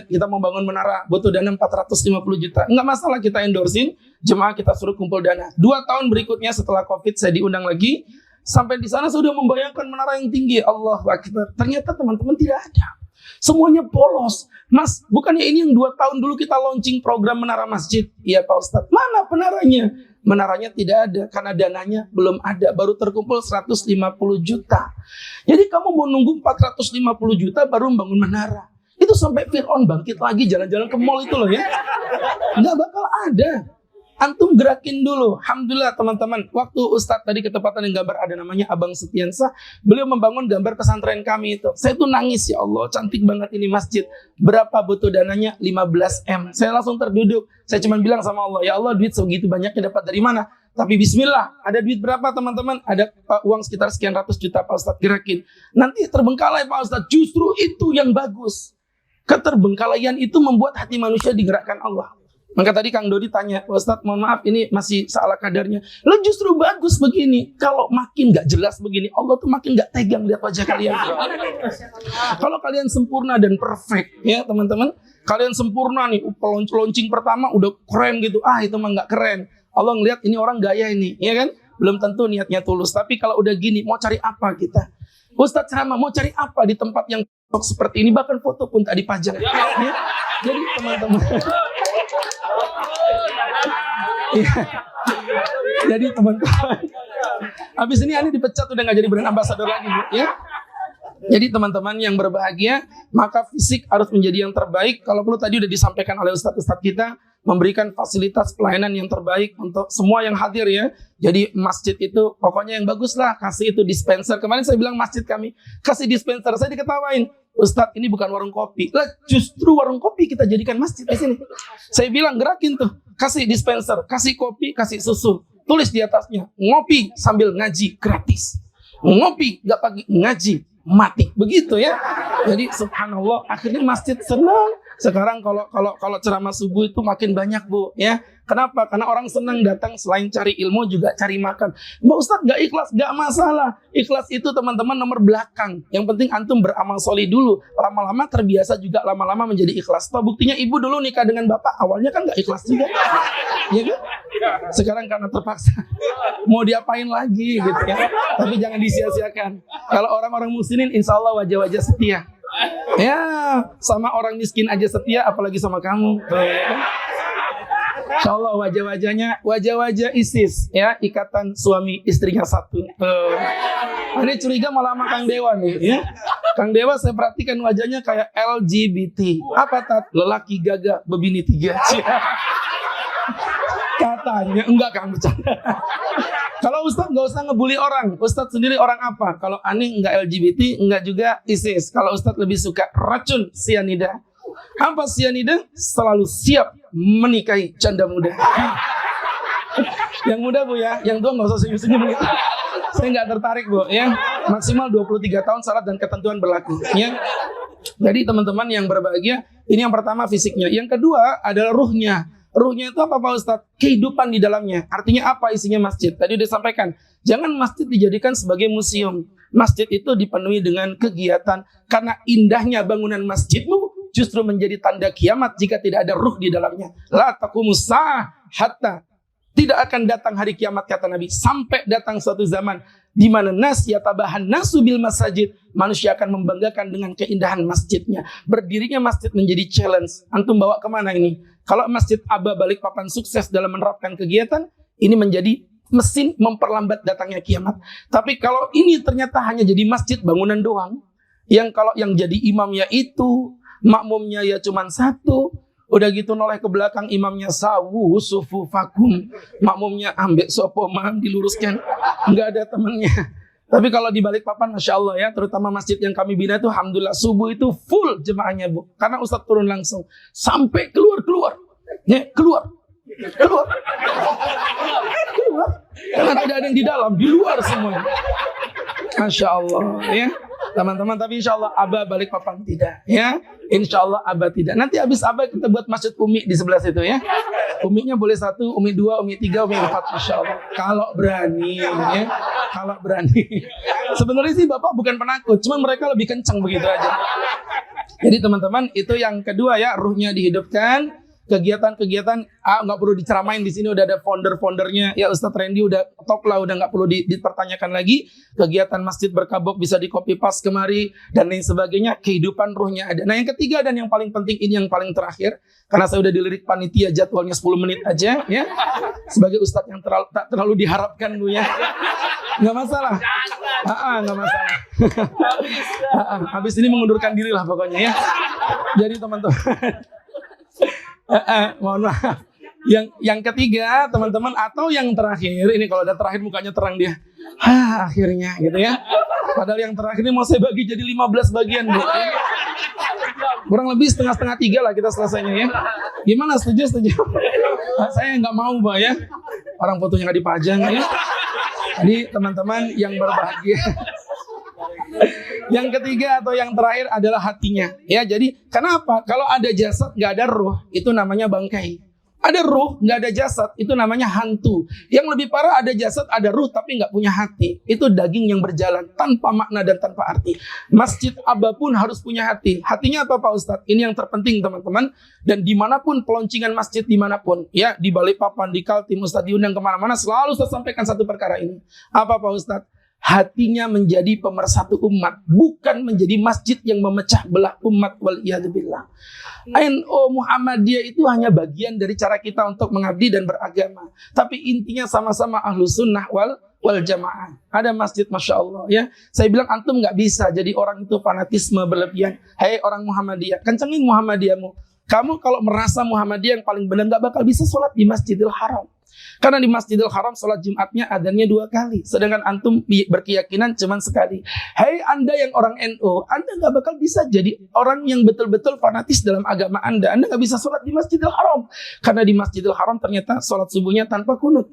kita mau bangun menara, butuh dana 450 juta, nggak masalah kita endorsein, jemaah kita suruh kumpul dana. 2 tahun berikutnya setelah COVID saya diundang lagi, sampai di sana sudah membayangkan menara yang tinggi, Allahu Akbar. Ternyata teman-teman tidak ada. Semuanya polos. Mas, bukannya ini yang 2 tahun dulu kita launching program menara masjid? Iya Pak Ustadz. Mana menaranya? Menaranya tidak ada karena dananya belum ada. Baru terkumpul 150 juta. Jadi kamu mau nunggu 450 juta baru membangun menara. Itu sampai Fir'aun bangkit lagi jalan-jalan ke mall itu loh ya. Nggak bakal ada. Antum gerakin dulu. Alhamdulillah teman-teman. Waktu Ustadz tadi ketepatan yang gambar ada namanya Abang Setiansah. Beliau membangun gambar pesantren kami itu. Saya tuh nangis, ya Allah, cantik banget ini masjid. Berapa butuh dananya? 15 M. Saya langsung terduduk. Saya cuma bilang sama Allah, ya Allah duit segitu banyaknya dapat dari mana? Tapi bismillah, ada duit berapa teman-teman? Ada uang sekitar sekian ratus juta Pak Ustadz, gerakin. Nanti terbengkalai Pak Ustadz, justru itu yang bagus. Keterbengkalaian itu membuat hati manusia digerakkan Allah. Maka tadi Kang Dodi tanya, Ustadz mohon maaf ini masih salah kadarnya. Lo justru bagus begini. Kalau makin gak jelas begini, Allah tuh makin gak tegang lihat wajah kalian. Kalau kalian sempurna dan perfect, ya teman-teman. Kalian sempurna nih, launching pertama udah keren gitu. Itu mah gak keren. Allah ngelihat ini orang gaya ini, ya kan? Belum tentu niatnya tulus. Tapi kalau udah gini, mau cari apa kita? Ustadz ceramah mau cari apa di tempat yang seperti ini? Bahkan foto pun tak dipajang. Ya? Jadi teman-teman. Jadi teman-teman, habis ini Ani dipecat udah nggak jadi brand ambassador lagi, Bu, ya. Jadi teman-teman yang berbahagia, maka fisik harus menjadi yang terbaik. Kalau perlu tadi udah disampaikan oleh ustadz-ustadz kita, memberikan fasilitas pelayanan yang terbaik untuk semua yang hadir ya. Jadi masjid itu pokoknya yang bagus lah, kasih itu dispenser. Kemarin saya bilang masjid kami kasih dispenser, saya diketawain. Ustadz ini bukan warung kopi. Lah justru warung kopi kita jadikan masjid di sini. Saya bilang gerakin tuh, kasih dispenser, kasih kopi, kasih susu. Tulis di atasnya, ngopi sambil ngaji gratis. Ngopi gak pagi ngaji mati. Begitu ya. Jadi subhanallah akhirnya masjid senang. Sekarang kalau ceramah subuh itu makin banyak, Bu, ya. Kenapa? Karena orang senang datang selain cari ilmu juga cari makan. Mbak Ustadz gak ikhlas, gak masalah. Ikhlas itu teman-teman nomor belakang. Yang penting antum beramal soleh dulu. Lama-lama terbiasa juga lama-lama menjadi ikhlas. Toh buktinya ibu dulu nikah dengan bapak awalnya kan gak ikhlas juga. Iya kan? Sekarang karena terpaksa. Mau diapain lagi gitu ya. Tapi jangan disia-siakan. Kalau orang-orang muslimin insya Allah wajah-wajah setia. Ya, sama orang miskin aja setia, apalagi sama kamu. Insya Allah wajah-wajahnya wajah-wajah ISIS, ya, ikatan suami istrinya satu. Ini curiga malah sama Kang Dewa nih, ya. Kang Dewa saya perhatikan wajahnya kayak LGBT. Apa tat? Lelaki gagah, bebini 3. Katanya enggak, Kang, bercanda. Kalau Ustadz nggak usah ngebully orang. Ustadz sendiri orang apa? Kalau Ani nggak LGBT, nggak juga ISIS. Kalau Ustadz lebih suka racun sianida. Apa sianida? Selalu siap menikahi janda muda. Yang muda, Bu, ya. Yang tua nggak usah senyum-senyum gitu. Saya nggak tertarik, Bu, ya. Maksimal 23 tahun syarat dan ketentuan berlaku, ya. Jadi teman-teman yang berbahagia, ini yang pertama fisiknya. Yang kedua adalah ruhnya. Ruhnya itu apa Pak Ustadz? Kehidupan di dalamnya. Artinya apa isinya masjid? Tadi udah disampaikan. Jangan masjid dijadikan sebagai museum. Masjid itu dipenuhi dengan kegiatan. Karena indahnya bangunan masjidmu justru menjadi tanda kiamat jika tidak ada ruh di dalamnya. La taqumus sa'ah hatta. Tidak akan datang hari kiamat kata Nabi. Sampai datang suatu zaman di mana nas yatabahan nasu bil masajid. Manusia akan membanggakan dengan keindahan masjidnya. Berdirinya masjid menjadi challenge. Antum bawa kemana ini? Kalau Masjid Aba Balikpapan sukses dalam menerapkan kegiatan, ini menjadi mesin memperlambat datangnya kiamat. Tapi kalau ini ternyata hanya jadi masjid bangunan doang, yang kalau yang jadi imamnya itu, makmumnya ya cuma satu, udah gitu noleh ke belakang imamnya sawu sufu vakum, makmumnya ambek sopomam diluruskan, nggak ada temennya. Tapi kalau di Balikpapan, Masya Allah ya, terutama masjid yang kami bina itu, alhamdulillah subuh itu full jemaahnya, Bu. Karena Ustadz turun langsung. Sampai keluar. Ya, keluar. Karena tidak ada yang di dalam, di luar semua. Masya Allah ya. Teman-teman, tapi insya Allah Aba Balikpapan tidak ya. Insya Allah Aba tidak. Nanti habis Aba kita buat masjid Umi di sebelah situ ya. Uminya boleh 1, Umi 2, Umi 3, Umi 4 insya Allah. Kalau berani ya. Kalau berani. Sebenarnya sih Bapak bukan penakut, cuman mereka lebih kencang begitu aja. Jadi teman-teman, itu yang kedua ya, ruhnya dihidupkan. Kegiatan-kegiatan nggak perlu diceramain, di sini udah ada founder-foundernya ya. Ustadz Randy udah top lah, udah nggak perlu dipertanyakan lagi. Kegiatan masjid berkabok bisa di copy paste kemari dan lain sebagainya. Kehidupan ruhnya ada. Nah yang ketiga dan yang paling penting, ini yang paling terakhir, karena saya udah dilirik panitia jadwalnya 10 menit aja ya. Sebagai ustadz yang tak terlalu diharapkan, Bu, ya. Nggak masalah. Nggak masalah. Habis ini mengundurkan diri lah pokoknya ya. Jadi teman-teman. Mohon maaf. Yang ketiga teman-teman, atau yang terakhir, ini kalau udah terakhir mukanya terang dia. Akhirnya gitu ya. Padahal yang terakhir ini mau saya bagi jadi 15 bagian, Bu. Kurang lebih setengah-setengah 3 lah kita selesainya ya. Gimana, setuju? Saya nggak mau, Pak, ya. orang fotonya nggak dipajang ya. Jadi teman-teman yang berbahagia. Yang ketiga atau yang terakhir adalah hatinya. Ya, jadi kenapa? Kalau ada jasad nggak ada ruh, itu namanya bangkai. Ada ruh nggak ada jasad, itu namanya hantu. Yang lebih parah ada jasad ada ruh tapi nggak punya hati, itu daging yang berjalan tanpa makna dan tanpa arti. Masjid apapun harus punya hati. Hatinya apa Pak Ustadz? Ini yang terpenting teman-teman. Dan dimanapun peloncingan masjid dimanapun, ya di Balikpapan, di Kaltim, Ustadz diundang kemana-mana, selalu saya sampaikan satu perkara ini. Apa Pak Ustadz? Hatinya menjadi pemersatu umat, bukan menjadi masjid yang memecah belah umat. Waliyadzubillah. NU Muhammadiyah itu hanya bagian dari cara kita untuk mengabdi dan beragama. Tapi intinya sama-sama ahlu sunnah wal jamaah. Ada masjid, masya Allah ya. Saya bilang antum nggak bisa jadi orang itu fanatisme berlebihan. Hei orang Muhammadiyah, kencengin Muhammadiyahmu. Kamu kalau merasa Muhammadiyah yang paling benar nggak bakal bisa sholat di Masjidil Haram. Karena di Masjidil Haram sholat Jumatnya adanya 2 kali. Sedangkan antum berkeyakinan cuma sekali. Hei Anda yang orang NU, Anda nggak bakal bisa jadi orang yang betul-betul fanatis dalam agama Anda. Anda nggak bisa sholat di Masjidil Haram. Karena di Masjidil Haram ternyata sholat subuhnya tanpa kunut.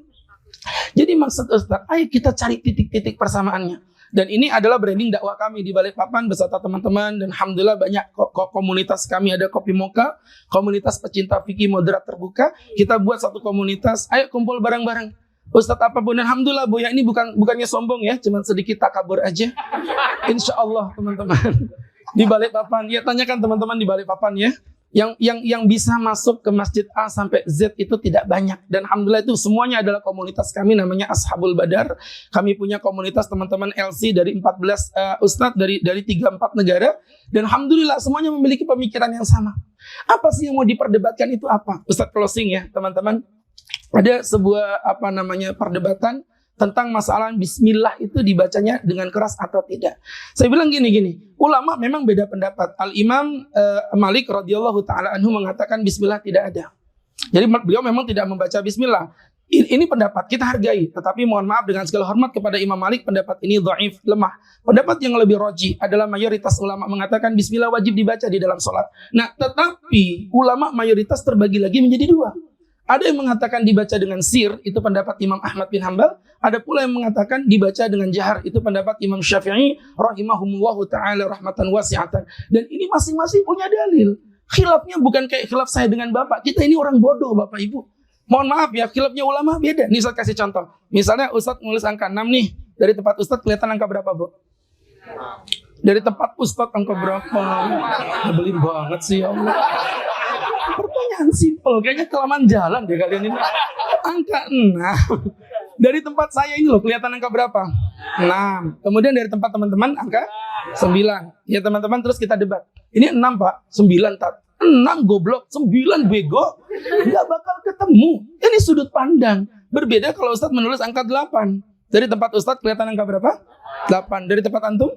Jadi maksud Ustaz, ayo kita cari titik-titik persamaannya. Dan ini adalah branding dakwah kami di Balikpapan beserta teman-teman. Dan alhamdulillah banyak komunitas kami, ada Kopi Moka, komunitas pecinta fikih moderat terbuka. Kita buat satu komunitas, ayo kumpul bareng-bareng. Ustadz apapun, dan alhamdulillah Bu ya, ini bukannya sombong ya, cuman sedikit takabur aja. Insya Allah teman-teman di Balikpapan, ya tanyakan teman-teman di Balikpapan ya. Yang bisa masuk ke Masjid A sampai Z itu tidak banyak. Dan alhamdulillah itu semuanya adalah komunitas kami, namanya Ashabul Badar. Kami punya komunitas teman-teman LC dari 14 ustadz dari 3-4 negara. Dan alhamdulillah semuanya memiliki pemikiran yang sama. Apa sih yang mau diperdebatkan itu apa? Ustadz closing ya teman-teman. Ada sebuah perdebatan tentang masalah bismillah itu dibacanya dengan keras atau tidak. Saya bilang gini, ulama memang beda pendapat. Al-Imam Malik radhiyallahu taala anhu mengatakan bismillah tidak ada. Jadi beliau memang tidak membaca bismillah. Ini pendapat kita hargai, tetapi mohon maaf dengan segala hormat kepada Imam Malik, pendapat ini dhaif, lemah. Pendapat yang lebih rajih adalah mayoritas ulama mengatakan bismillah wajib dibaca di dalam sholat. Nah, tetapi ulama mayoritas terbagi lagi menjadi 2. Ada yang mengatakan dibaca dengan sir, itu pendapat Imam Ahmad bin Hanbal. Ada pula yang mengatakan dibaca dengan jahar, itu pendapat Imam Syafi'i rahimahumullahu ta'ala rahmatan wasi'atan. Dan ini masing-masing punya dalil. Khilafnya bukan kayak khilaf saya dengan Bapak. Kita ini orang bodoh Bapak Ibu. Mohon maaf ya, khilafnya ulama beda. Nih saya kasih contoh. Misalnya Ustadz nulis angka 6 nih. Dari tempat Ustadz kelihatan angka berapa Bu? Dari tempat Ustadz angka berapa? Nyebelin banget sih ya Allah. Pertanyaan simpel, kayaknya kelamaan jalan deh kalian ini. Angka 6. Dari tempat saya ini loh, kelihatan angka berapa? 6. Kemudian dari tempat teman-teman angka 9. Ya teman-teman, terus kita debat. Ini 6 Pak, 9 Tat. 6 goblok, 9 bego. Nggak bakal ketemu. Ini sudut pandang. Berbeda kalau Ustadz menulis angka 8. Dari tempat Ustadz kelihatan angka berapa? 8. Dari tempat antum?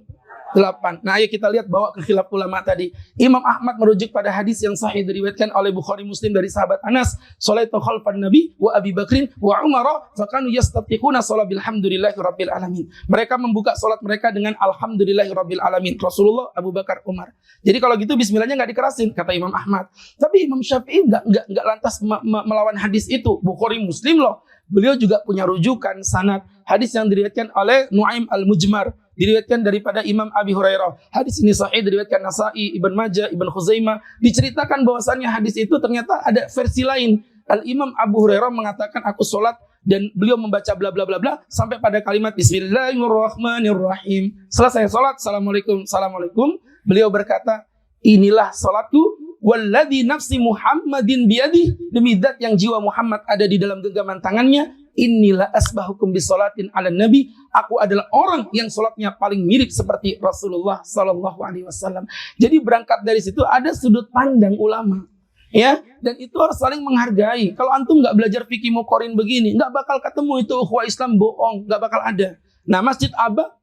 8. Nah, ayo kita lihat bawa ke khilaf ulama tadi. Imam Ahmad merujuk pada hadis yang sahih diriwayatkan oleh Bukhari Muslim dari sahabat Anas, "Shalaitu khalfan Nabi wa Abi Bakrin wa Umar, fa kanu yastatiquna shalat bilhamdillahi rabbil alamin." Mereka membuka salat mereka dengan alhamdulillahi rabbil alamin. Rasulullah, Abu Bakar, Umar. Jadi kalau gitu bismillahnya enggak dikerasin kata Imam Ahmad. Tapi Imam Syafi'i enggak lantas melawan hadis itu. Bukhari Muslim loh. Beliau juga punya rujukan sanad hadis yang diriwayatkan oleh Nuaim Al-Mujmar, diriwayatkan daripada Imam Abi Hurairah. Hadis ini sahih diriwayatkan Nasa'i, Ibn Majah, Ibn Khuzaimah. Diceritakan bahwasannya hadis itu ternyata ada versi lain. Al-Imam Abu Hurairah mengatakan aku sholat dan beliau membaca bla bla bla bla sampai pada kalimat Bismillahirrahmanirrahim. Selesai sholat, Assalamualaikum, Assalamualaikum. Beliau berkata, inilah sholatku. Walladzi nafsi Muhammadin biyadih, demi zat yang jiwa Muhammad ada di dalam genggaman tangannya, inilah asbahukum bisolatin ala nabi, aku adalah orang yang sholatnya paling mirip seperti Rasulullah sallallahu alaihi wasallam. Jadi berangkat dari situ ada sudut pandang ulama, ya, dan itu harus saling menghargai. Kalau antum nggak belajar fikih muqarrin begini, nggak bakal ketemu itu ukhuwah Islam bohong, nggak bakal ada. Nah, Masjid Aba,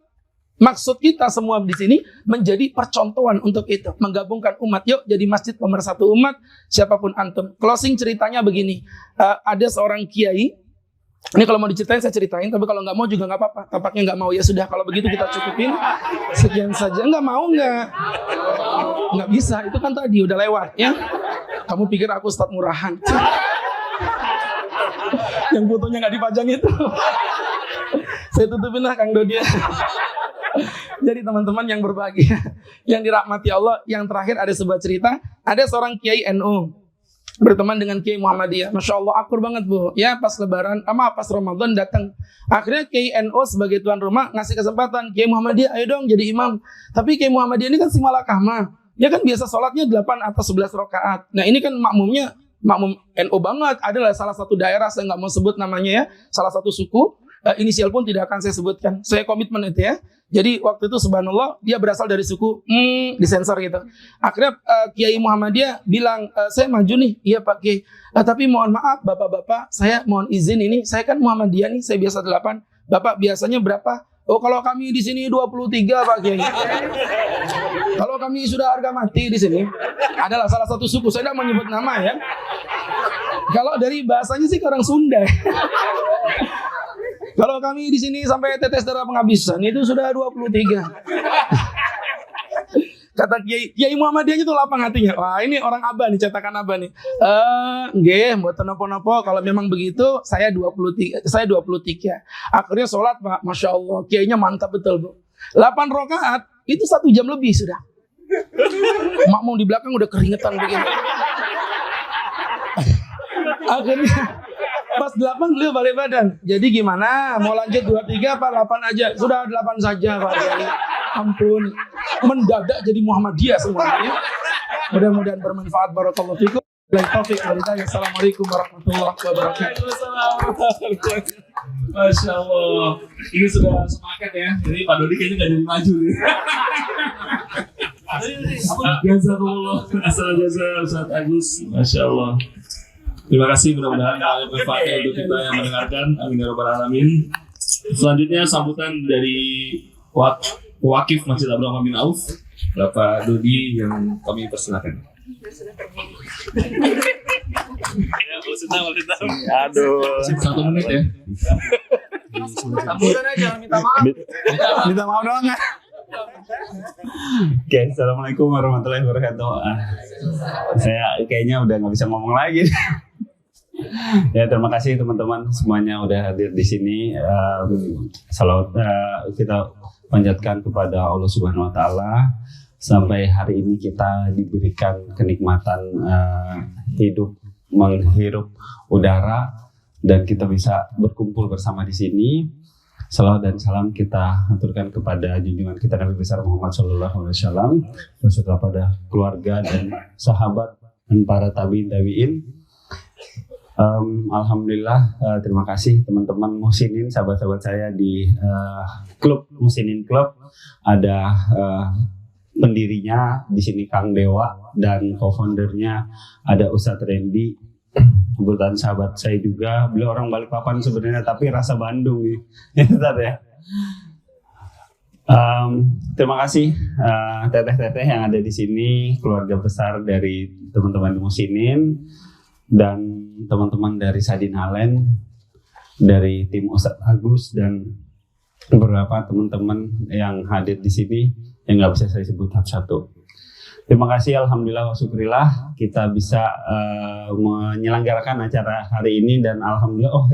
maksud kita semua di sini menjadi percontohan untuk itu, menggabungkan umat. Yuk jadi masjid pemersatu umat, siapapun antum. Closing ceritanya begini, ada seorang kiai. Ini kalau mau diceritain saya ceritain, tapi kalau nggak mau juga nggak apa-apa. Tampaknya nggak mau, ya sudah. Kalau begitu kita cukupin sekian saja. Nggak mau nggak bisa. Itu kan tadi udah lewat ya. Kamu pikir aku ustadz murahan? Yang fotonya nggak dipajang itu. Saya tutupin lah Kang Dodi. Jadi teman-teman yang berbahagia, yang dirahmati Allah, yang terakhir ada sebuah cerita, ada seorang Kiai NU berteman dengan Kiai Muhammadiyah. Masya Allah akur banget Bu. Ya pas Lebaran, pas Ramadan datang. Akhirnya Kiai NU sebagai tuan rumah ngasih kesempatan Kiai Muhammadiyah, ayo dong jadi imam. Tapi Kiai Muhammadiyah ini kan si malakama. Dia kan biasa sholatnya 8 atau 11 rakaat. Nah ini kan makmum NU banget. Adalah salah satu daerah, saya nggak mau sebut namanya ya, salah satu suku. Inisial pun tidak akan saya sebutkan. Saya komitmen itu ya. Jadi waktu itu subhanallah dia berasal dari suku disensor gitu. Akhirnya Kiai Muhammadiyah bilang, saya maju nih. Iya Pak Kiai. Tapi mohon maaf bapak-bapak, saya mohon izin ini. Saya kan Muhammadiyah nih, saya biasa 8. Bapak biasanya berapa? Oh kalau kami di sini 23 Pak Kiai. Kalau kami sudah harga mati di sini. Adalah salah satu suku. Saya tidak menyebut nama ya. Kalau dari bahasanya sih orang Sunda. Kalau kami di sini sampai tetes darah penghabisan itu sudah 23. Kata Kiai Muhammadiyah itu lapang hatinya. Wah ini orang Abah nih, cetakan Abah nih. Nggih, mboten napa-napa. Kalau memang begitu, saya 23. Akhirnya sholat Pak, masya Allah. Kiainya mantap betul Bu. 8 rakaat itu 1 jam lebih sudah. Makmum di belakang udah keringetan begini. Akhirnya pas 8 beliau balik badan. Jadi gimana? Mau lanjut 23 apa 8 aja? Sudah 8 saja Pak. Ampun. Mendadak jadi Muhammadiyah semuanya. Mudah-mudahan bermanfaat. Barakallahu fikum. Billahi taufiq wal hidayah. Assalamualaikum warahmatullahi wabarakatuh. Masya Allah. Ini sudah sepaket ya. Jadi Pak Dodi kayaknya nggak jadi maju nih. Jazakumullah. Asal jaza Ustaz Agus. Masya Allah. Terima kasih, mudah-mudahan ada manfaatnya untuk kita yang mendengarkan. Amin ya rabbal alamin. Selanjutnya sambutan dari Wakif Masjid Abdurrahman bin Auf, Bapak Dodi yang kami persilakan. Aduh. 1 menit ya. Sambutannya jangan minta maaf. Minta maaf doang ya. Oke, assalamualaikum warahmatullahi wabarakatuh. Saya kayaknya udah nggak bisa ngomong lagi. Ya terima kasih teman-teman semuanya udah hadir di sini. Salawat kita panjatkan kepada Allah Subhanahu Wa Taala. Sampai hari ini kita diberikan kenikmatan hidup, menghirup udara, dan kita bisa berkumpul bersama di sini. Salawat dan salam kita aturkan kepada junjungan kita Nabi besar Muhammad SAW, beserta pada keluarga dan sahabat dan para tabiin. Alhamdulillah, terima kasih teman-teman Muhsinin, sahabat-sahabat saya di klub Muhsinin Club. Ada pendirinya di sini Kang Dewa dan co-foundernya ada Ustadz Randy. Kebetulan sahabat saya juga, beliau orang Balikpapan sebenarnya tapi rasa Bandung nih. Ya. Terima kasih teteh-teteh yang ada di sini, keluarga besar dari teman-teman Muhsinin dan teman-teman dari Sadin Halen, dari tim Ustadz Agus dan beberapa teman-teman yang hadir di sini yang nggak bisa saya sebut satu-satu. Terima kasih, alhamdulillah wa syukurillah kita bisa menyelenggarakan acara hari ini, dan alhamdulillah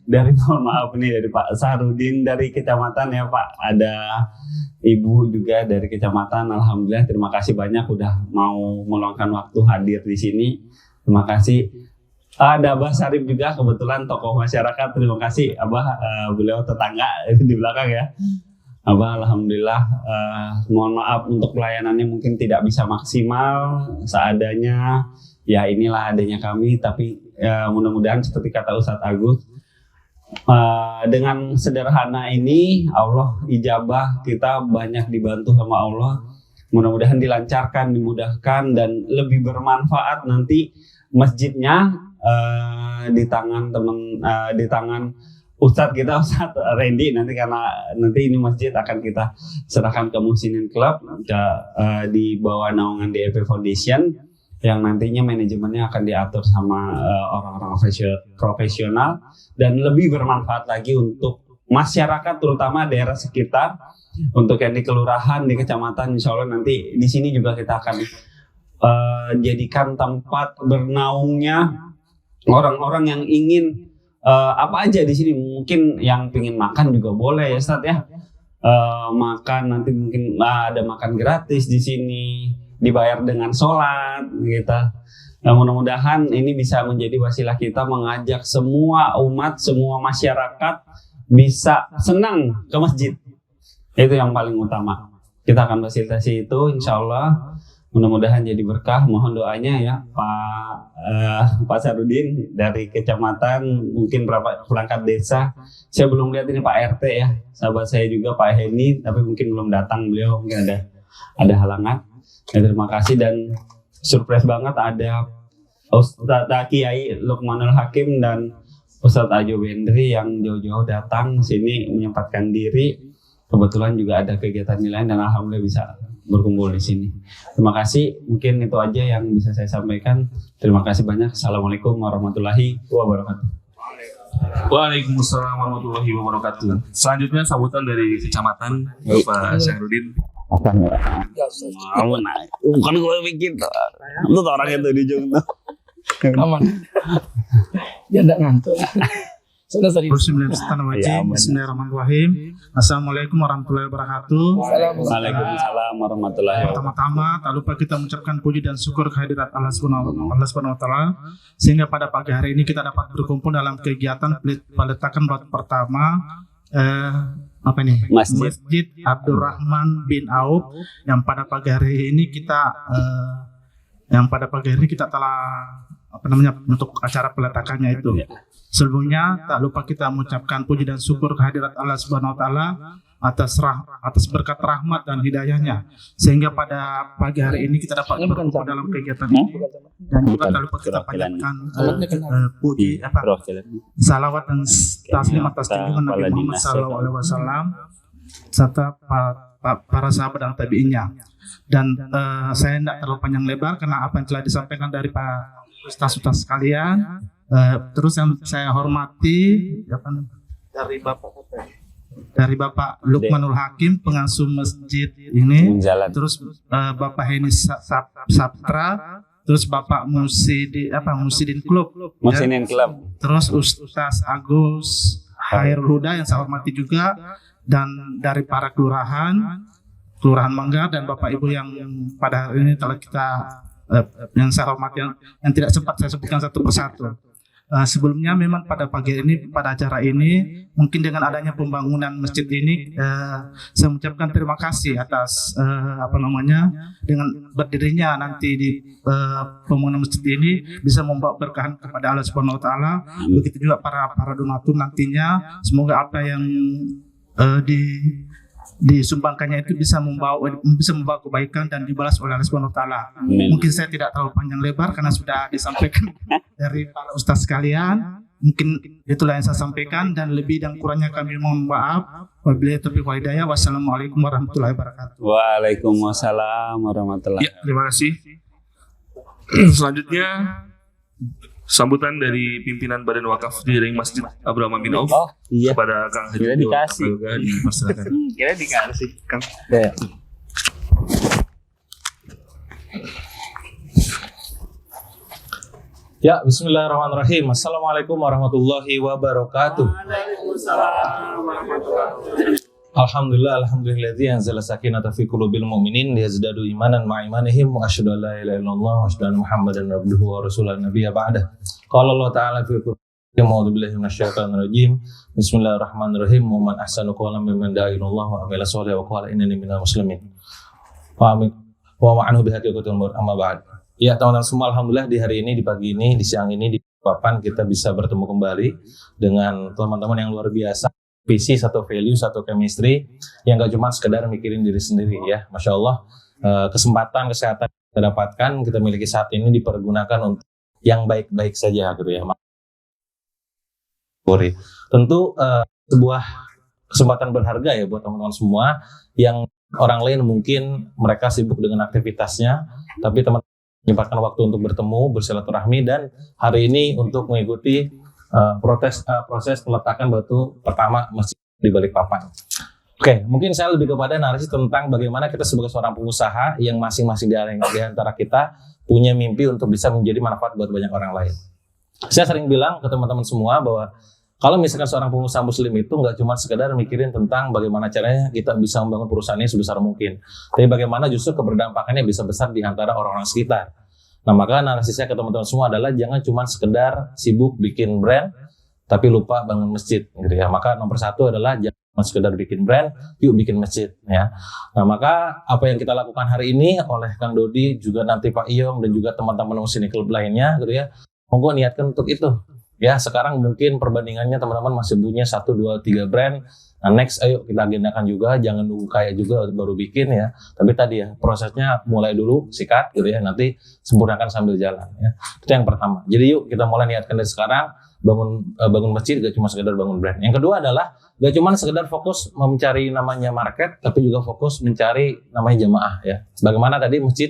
dari mohon maaf nih dari Pak Sahrudin dari kecamatan ya Pak, ada Ibu juga dari kecamatan. Alhamdulillah terima kasih banyak udah mau meluangkan waktu hadir di sini. Terima kasih. Ada Abah Sarif juga kebetulan tokoh masyarakat. Terima kasih Abah, beliau tetangga di belakang ya. Abah alhamdulillah, mohon maaf untuk pelayanannya mungkin tidak bisa maksimal seadanya. Ya inilah adanya kami, tapi mudah-mudahan seperti kata Ustadz Agus, dengan sederhana ini Allah ijabah, kita banyak dibantu sama Allah. Mudah-mudahan dilancarkan, dimudahkan, dan lebih bermanfaat nanti masjidnya di tangan Ustadz kita, Ustadz Randy nanti, karena nanti ini masjid akan kita serahkan ke Muhsinin Club di bawah naungan DEP Foundation, yang nantinya manajemennya akan diatur sama orang-orang profesional dan lebih bermanfaat lagi untuk masyarakat, terutama daerah sekitar. Untuk yang di kelurahan, di kecamatan, insya Allah nanti di sini juga kita akan jadikan tempat bernaungnya orang-orang yang ingin apa aja di sini. Mungkin yang pingin makan juga boleh ya Ustadz ya. Makan nanti mungkin ada makan gratis di sini, dibayar dengan sholat gitu. Nah, mudah-mudahan ini bisa menjadi wasilah kita mengajak semua umat, semua masyarakat bisa senang ke masjid. Itu yang paling utama. Kita akan fasilitasi itu, insya Allah. Mudah-mudahan jadi berkah. Mohon doanya ya Pak Sarudin dari kecamatan, mungkin berapa perangkat desa. Saya belum lihat ini Pak RT ya, sahabat saya juga Pak Heni, tapi mungkin belum datang beliau, mungkin ada halangan. Ya, terima kasih dan surprise banget ada Ustadz Kiai Lukmanul Hakim dan Ustadz Ajo Bendri yang jauh-jauh datang sini menyempatkan diri. Kebetulan juga ada kegiatan lain dan alhamdulillah bisa berkumpul di sini. Terima kasih. Mungkin itu aja yang bisa saya sampaikan. Terima kasih banyak. Assalamualaikum warahmatullahi wabarakatuh. Waalaikumsalam warahmatullahi wabarakatuh. Selanjutnya sambutan dari kecamatan Bapak Syahrudin. Kamu naik. Bukan gue bikin. Lu tuh orang itu di ujung tuh. Aman. Dia enggak ngantuk. Sudah serius. Bismillahirrahmanirrahim. Assalamualaikum warahmatullahi wabarakatuh. Waalaikumsalam warahmatullahi wabarakatuh. Pertama-tama tak lupa kita mengucapkan puji dan syukur kehadirat Allah Subhanahu wa taala sehingga pada pagi hari ini kita dapat berkumpul dalam kegiatan peletakan batu pertama Masjid Abdurrahman bin Auf yang pada pagi hari ini kita telah untuk acara peletakannya itu. Sebelumnya tak lupa kita mengucapkan puji dan syukur kehadirat Allah Subhanahu wa taala atas berkat rahmat dan hidayahnya sehingga pada pagi hari ini kita dapat berkumpul dalam kegiatan ini dan juga tak lupa kita panjatkan puji salawat dan taslim atas junjungan Nabi Muhammad SAW serta para sahabat dan tabi'innya. Dan saya tidak terlalu panjang lebar karena apa yang telah disampaikan dari Pak Ustaz-ustaz sekalian. Terus yang saya hormati dari Bapak Lukmanul Hakim pengasuh masjid ini, terus Bapak Heni Saptra, terus Bapak Musidin Klub, terus Ustaz Agus Hairul Huda yang saya hormati juga, dan dari para Kelurahan Manggar dan Bapak Ibu yang pada hari ini telah kita yang saya hormati yang tidak sempat saya sebutkan satu persatu. Sebelumnya memang pada pagi ini pada acara ini mungkin dengan adanya pembangunan masjid ini saya mengucapkan terima kasih atas dengan berdirinya nanti di pembangunan masjid ini bisa membawa berkahan kepada Allah Subhanahu wa taala. Begitu juga para donatur nantinya, semoga apa yang disumbangkannya itu bisa membawa kebaikan dan dibalas oleh Allah Subhanahu wa taala. Mungkin saya tidak terlalu panjang lebar karena sudah disampaikan dari para ustaz sekalian. Mungkin itulah yang saya sampaikan dan lebih dan kurangnya kami mohon maaf. Wabillahi taufiq wal hidayah. Wassalamualaikum warahmatullahi wabarakatuh. Waalaikumsalam warahmatullahi wabarakatuh. Ya, terima kasih. Selanjutnya sambutan dari pimpinan Badan Wakaf di Masjid Abdurrahman bin Auf kepada Kang Haji dikasih. Dipersilakan. Kira dikasih Kang. Ya, bismillahirrahmanirrahim. Assalamualaikum warahmatullahi wabarakatuh. Alhamdulillahilladzi anzala sakinata fi qulubil mu'minin liyazdadu imanan ma'a imanihim wa asyhadu an la ilaha illallah wa asyhadu anna Muhammadan abduhu wa rasuluhu nabiyya ba'da. Qala Allah ta'ala fi Qur'an a'udzu billahi minasyaitonir rajim. Bismillahirrahmanirrahim. Wa man ahsanu qawlan mimman da'a ila Allah wa amila sholihan wa qala innani minal muslimin. Wa ma'anhu bihaqiqatil mur amma ba'd. Ya, teman-teman semua, alhamdulillah di hari ini, di pagi ini, di siang ini, di papan kita bisa bertemu kembali dengan teman-teman yang luar biasa. Visi, satu value, satu chemistry yang gak cuma sekedar mikirin diri sendiri ya. Masya Allah, kesempatan kesehatan yang kita dapatkan, kita miliki saat ini dipergunakan untuk yang baik-baik saja gitu ya. Tentu sebuah kesempatan berharga ya buat teman-teman semua yang orang lain mungkin mereka sibuk dengan aktivitasnya, tapi teman-teman menyempatkan waktu untuk bertemu, bersilaturahmi, dan hari ini untuk mengikuti proses peletakan batu pertama masjid di Balikpapan. Oke, mungkin saya lebih kepada narasi tentang bagaimana kita sebagai seorang pengusaha yang masing-masing di antara kita punya mimpi untuk bisa menjadi manfaat buat banyak orang lain. Saya sering bilang ke teman-teman semua bahwa kalau misalkan seorang pengusaha muslim itu nggak cuma sekedar mikirin tentang bagaimana caranya kita bisa membangun perusahaannya sebesar mungkin, tapi bagaimana justru keberdampakannya bisa besar di antara orang-orang sekitar. Nah, maka narasi saya ke teman-teman semua adalah jangan cuma sekedar sibuk bikin brand, tapi lupa bangun masjid, gitu ya. Maka nomor satu adalah jangan cuma sekedar bikin brand, yuk bikin masjid, ya. Nah, maka apa yang kita lakukan hari ini oleh Kang Dodi, juga nanti Pak Iyong dan juga teman-teman Musini Club lainnya, gitu ya. Monggo niatkan untuk itu. Ya, sekarang mungkin perbandingannya teman-teman masih punya 1, 2, 3 brand. Nah, next ayo kita agendakan juga, jangan nunggu kaya juga baru bikin ya. Tapi tadi ya, prosesnya mulai dulu, sikat gitu ya, nanti sempurnakan sambil jalan ya. Itu yang pertama. Jadi yuk kita mulai niatkan dari sekarang, bangun masjid gak cuma sekedar bangun brand. Yang kedua adalah gak cuma sekedar fokus mencari namanya market, tapi juga fokus mencari namanya jamaah ya. Bagaimana tadi masjid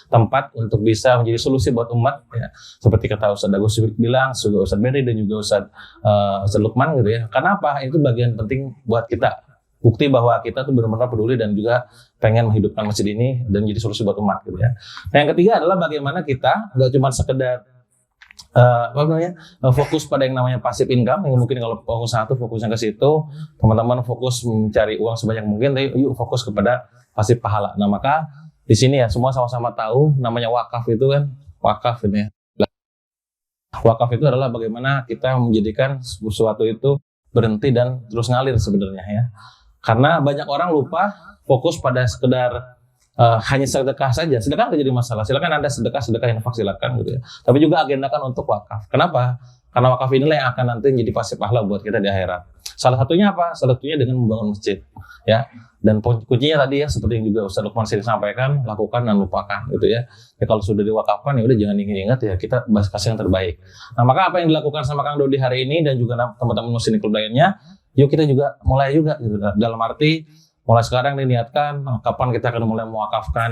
tempat untuk bisa menjadi solusi buat umat ya. Seperti kata Ustadz Agus bilang, juga Ustadz Beri dan juga Ustadz Lukman gitu ya. Kenapa? Itu bagian penting buat kita. Bukti bahwa kita tuh benar-benar peduli dan juga pengen menghidupkan masjid ini dan jadi solusi buat umat gitu ya. Nah, yang ketiga adalah bagaimana kita nggak cuma sekedar fokus pada yang namanya passive income, yang mungkin kalau pengusaha tuh fokusnya ke situ, teman-teman fokus mencari uang sebanyak mungkin, tapi yuk fokus kepada pasif pahala. Nah, maka di sini ya semua sama-sama tahu namanya wakaf itu kan, wakaf ini ya. Wakaf itu adalah bagaimana kita menjadikan sesuatu itu berhenti dan terus ngalir sebenarnya ya. Karena banyak orang lupa fokus pada sekedar hanya sedekah saja. Sedekah tidak jadi masalah. Silakan Anda sedekah infak silakan gitu ya. Tapi juga agendakan untuk wakaf. Kenapa? Karena wakaf inilah yang akan nanti menjadi pasif pahala buat kita di akhirat. Salah satunya apa? Salah satunya dengan membangun masjid ya. Dan kuncinya tadi ya seperti yang juga Ustaz Lukman sering sampaikan, lakukan dan lupakan gitu ya. Ya kalau sudah diwakafkan ya udah jangan ingat ya, kita kasih yang terbaik. Nah, maka apa yang dilakukan sama Kang Dodi hari ini dan juga teman-teman Musini Club lainnya, yuk kita juga mulai juga gitu. Dalam arti mulai sekarang diniatkan kapan kita akan mulai mewakafkan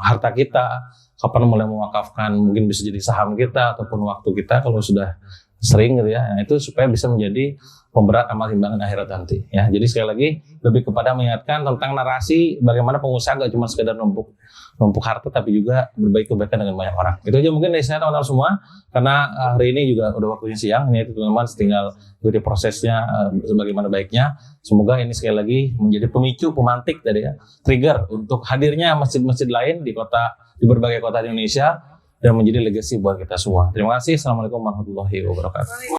harta kita, kapan mulai mewakafkan mungkin bisa jadi saham kita ataupun waktu kita kalau sudah sering gitu ya. Nah, itu supaya bisa menjadi pemberat amal timbangan akhirat nanti ya. Jadi sekali lagi lebih kepada mengingatkan tentang narasi bagaimana pengusaha gak cuma sekedar numpuk harta tapi juga berbagi kebaikan dengan banyak orang. Itu aja mungkin dari saya teman-teman semua, karena hari ini juga udah waktunya siang. Ini teman-teman tinggal ikuti prosesnya sebagaimana baiknya. Semoga ini sekali lagi menjadi pemicu, pemantik tadi ya, trigger untuk hadirnya masjid-masjid lain di berbagai kota di Indonesia dan menjadi legacy buat kita semua. Terima kasih. Assalamualaikum warahmatullahi wabarakatuh.